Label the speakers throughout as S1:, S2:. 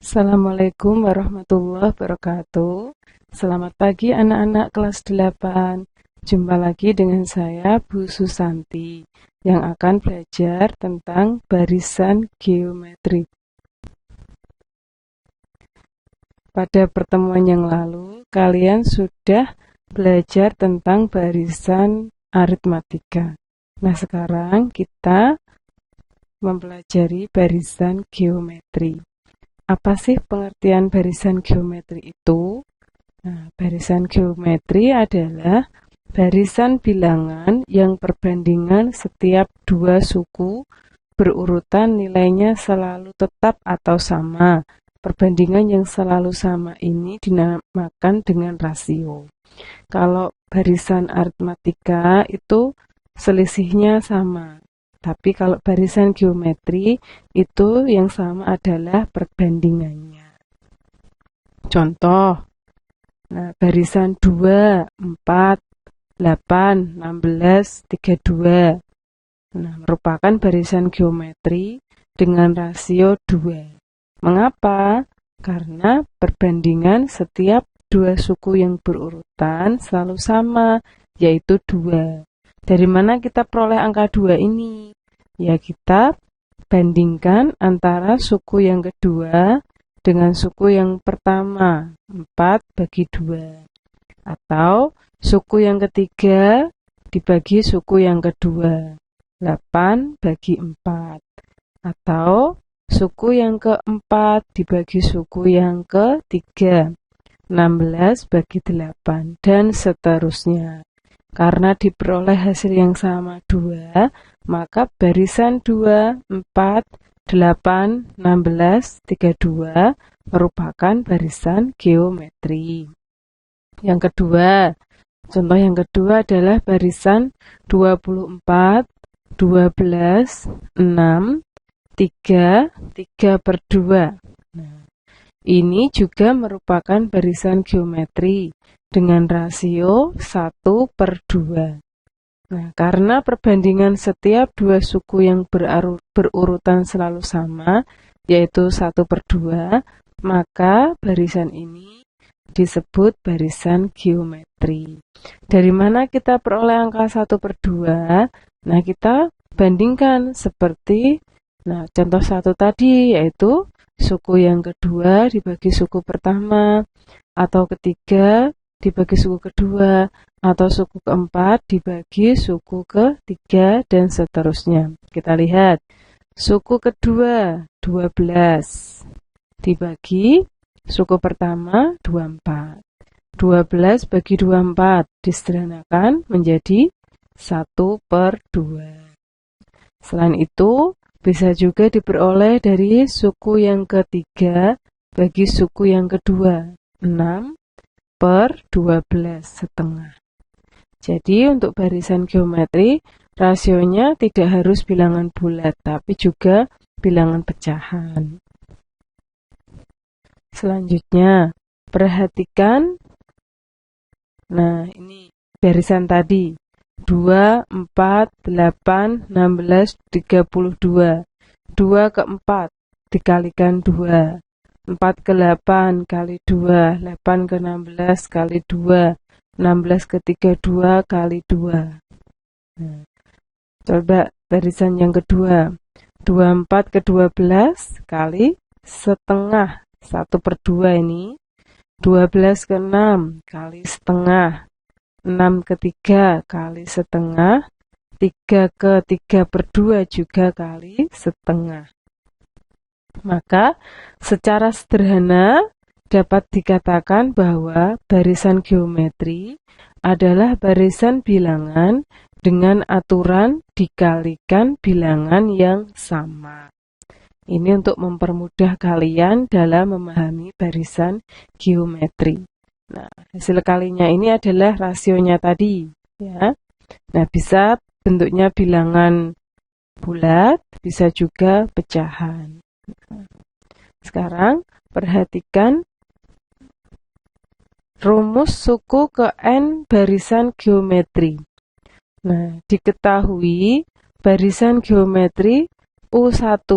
S1: Assalamualaikum warahmatullahi wabarakatuh. Selamat pagi anak-anak kelas 8. Jumpa lagi dengan saya Bu Susanti yang akan belajar tentang barisan geometri. Pada pertemuan yang lalu, kalian sudah belajar tentang barisan aritmatika. Nah, sekarang kita mempelajari barisan geometri. Apa sih pengertian barisan geometri itu? Nah, barisan geometri adalah barisan bilangan yang perbandingan setiap dua suku berurutan nilainya selalu tetap atau sama. Perbandingan yang selalu sama ini dinamakan dengan rasio. Kalau barisan aritmatika itu selisihnya sama. Tapi kalau barisan geometri itu yang sama adalah perbandingannya. Contoh, nah, barisan 2, 4, 8, 16, 32. Nah, merupakan barisan geometri dengan rasio 2. Mengapa? Karena perbandingan setiap dua suku yang berurutan selalu sama, yaitu 2. Dari mana kita peroleh angka 2 ini? Ya, kita bandingkan antara suku yang kedua dengan suku yang pertama, 4 bagi 2. Atau suku yang ketiga dibagi suku yang kedua, 8 bagi 4. Atau suku yang keempat dibagi suku yang ketiga, 16 bagi 8, dan seterusnya. Karena diperoleh hasil yang sama 2, maka barisan 2, 4, 8, 16, 32 merupakan barisan geometri. Yang kedua, contoh yang kedua adalah barisan 24, 12, 6, 3, 3/2. Nah, ini juga merupakan barisan geometri dengan rasio 1/2. Nah, karena perbandingan setiap dua suku yang berurutan selalu sama, yaitu 1/2, maka barisan ini disebut barisan geometri. Dari mana kita peroleh angka 1/2? Nah, kita bandingkan seperti contoh 1 tadi, yaitu suku yang kedua dibagi suku pertama, atau ketiga dibagi suku kedua, atau suku keempat dibagi suku ketiga, dan seterusnya. Kita lihat, suku kedua 12 dibagi suku pertama 24. 12 bagi 24 disederhanakan menjadi 1/2. Selain itu, bisa juga diperoleh dari suku yang ketiga bagi suku yang kedua, 6/12,5. Jadi untuk barisan geometri, rasionya tidak harus bilangan bulat, tapi juga bilangan pecahan. Selanjutnya, perhatikan. Nah, ini barisan tadi. 2, 4, 8, 16, 32. 2 ke 4 dikalikan 2. 4 ke 8 kali 2. 8 ke 16 kali 2. 16 ke 32 kali 2. Nah, coba barisan yang kedua. 24 ke 12 kali setengah. 1/2 ini. 12 ke 6 kali setengah. 6 ke 3 kali setengah. 3 ke 3/2 juga kali setengah. Maka secara sederhana dapat dikatakan bahwa barisan geometri adalah barisan bilangan dengan aturan dikalikan bilangan yang sama. Ini untuk mempermudah kalian dalam memahami barisan geometri. Nah, hasil kalinya ini adalah rasionya tadi, ya. Nah, bisa bentuknya bilangan bulat, bisa juga pecahan. Sekarang perhatikan rumus suku ke N barisan geometri. Nah, diketahui barisan geometri U1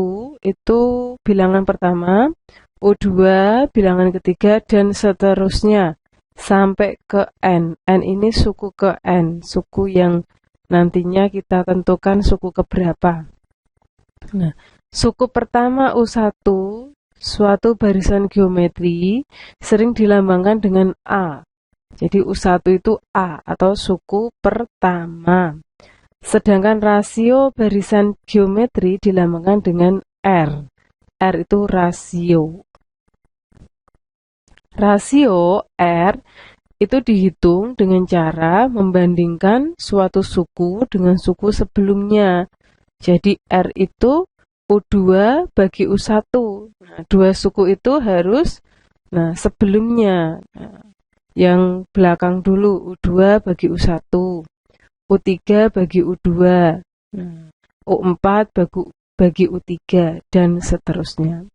S1: itu bilangan pertama, U2 bilangan ketiga, dan seterusnya sampai ke N. N ini suku ke N, suku yang nantinya kita tentukan suku keberapa. Nah, suku pertama U1, suatu barisan geometri, sering dilambangkan dengan A. Jadi U1 itu A atau suku pertama. Sedangkan rasio barisan geometri dilambangkan dengan R. R itu rasio. Rasio R itu dihitung dengan cara membandingkan suatu suku dengan suku sebelumnya. Jadi R itu U2 bagi U1. Nah, dua suku itu harus sebelumnya. Yang belakang dulu U2 bagi U1. U3 bagi U2. U4 bagi U3 dan seterusnya.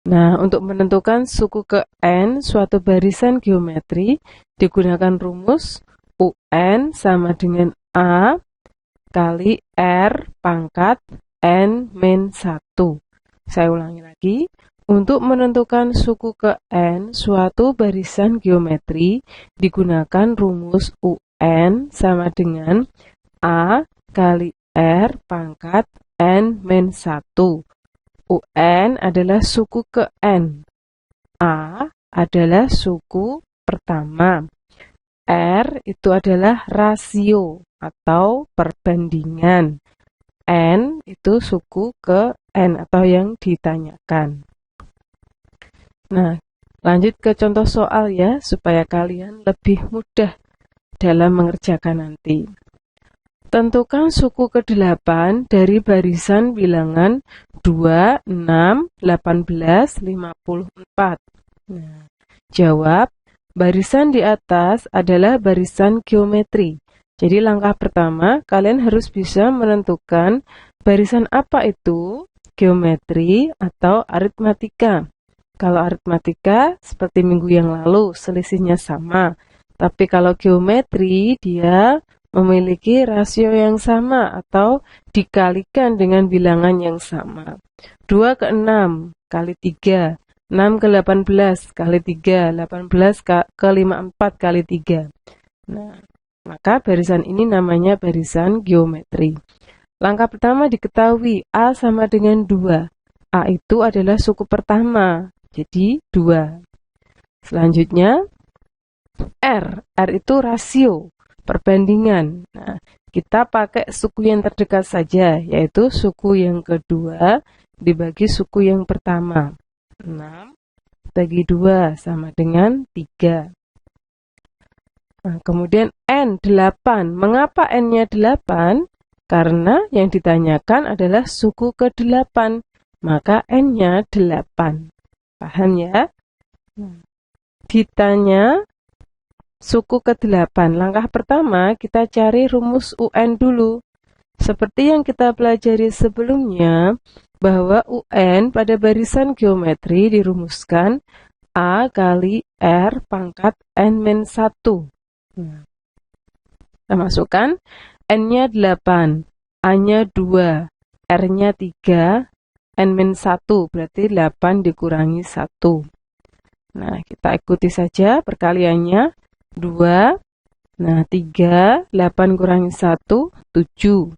S1: Nah, untuk menentukan suku ke N suatu barisan geometri digunakan rumus UN sama dengan A kali R pangkat N min 1. Saya ulangi lagi. Untuk menentukan suku ke N suatu barisan geometri digunakan rumus UN sama dengan A kali R pangkat N min 1. UN adalah suku ke N. A adalah suku pertama. R itu adalah rasio atau perbandingan. N itu suku ke N atau yang ditanyakan. Nah, lanjut ke contoh soal ya, supaya kalian lebih mudah dalam mengerjakan nanti. Tentukan suku ke-8 dari barisan bilangan 2, 6, 18, 54. Nah, jawab, barisan di atas adalah barisan geometri. Jadi langkah pertama, kalian harus bisa menentukan barisan apa itu, geometri atau aritmatika. Kalau aritmatika, seperti minggu yang lalu, selisihnya sama. Tapi kalau geometri, dia memiliki rasio yang sama atau dikalikan dengan bilangan yang sama. 2 ke 6 kali 3, 6 ke 18 kali 3, 18 ke 54 kali 3. Nah, maka barisan ini namanya barisan geometri. Langkah pertama diketahui A sama dengan 2. A itu adalah suku pertama, jadi 2. Selanjutnya R itu rasio, perbandingan. Nah, kita pakai suku yang terdekat saja, yaitu suku yang kedua dibagi suku yang pertama. 6 bagi 2 sama dengan 3. Nah, kemudian N 8. Mengapa N-nya 8? Karena yang ditanyakan adalah suku ke-8. Maka N-nya 8. Paham ya? Ditanya suku ke-8. Langkah pertama, kita cari rumus UN dulu. Seperti yang kita pelajari sebelumnya, bahwa UN pada barisan geometri dirumuskan A kali R pangkat N-1. Kita masukkan N-nya 8, A-nya 2, R-nya 3, N-1, berarti 8 dikurangi 1. Nah, kita ikuti saja perkaliannya. 2, nah 3, 8 kurangi 1, 7.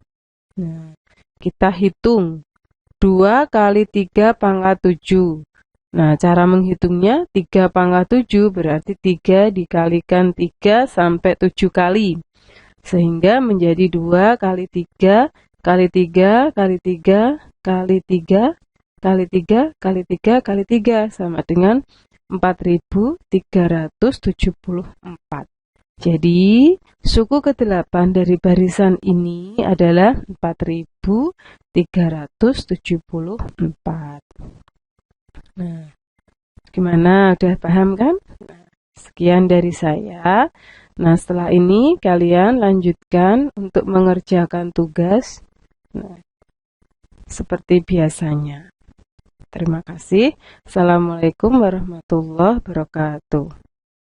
S1: Nah, kita hitung 2 kali 3 pangkat 7. Nah, cara menghitungnya 3 pangkat 7 berarti 3 dikalikan 3 sampai 7 kali. Sehingga menjadi 2 kali 3 kali 3 kali 3 kali 3 kali 3 kali 3 kali 3 sama dengan 4374. Jadi, suku ke-8 dari barisan ini adalah 4374. Nah, gimana? Udah paham kan? Nah, sekian dari saya. Nah, setelah ini kalian lanjutkan untuk mengerjakan tugas seperti biasanya. Terima kasih. Assalamualaikum warahmatullahi wabarakatuh.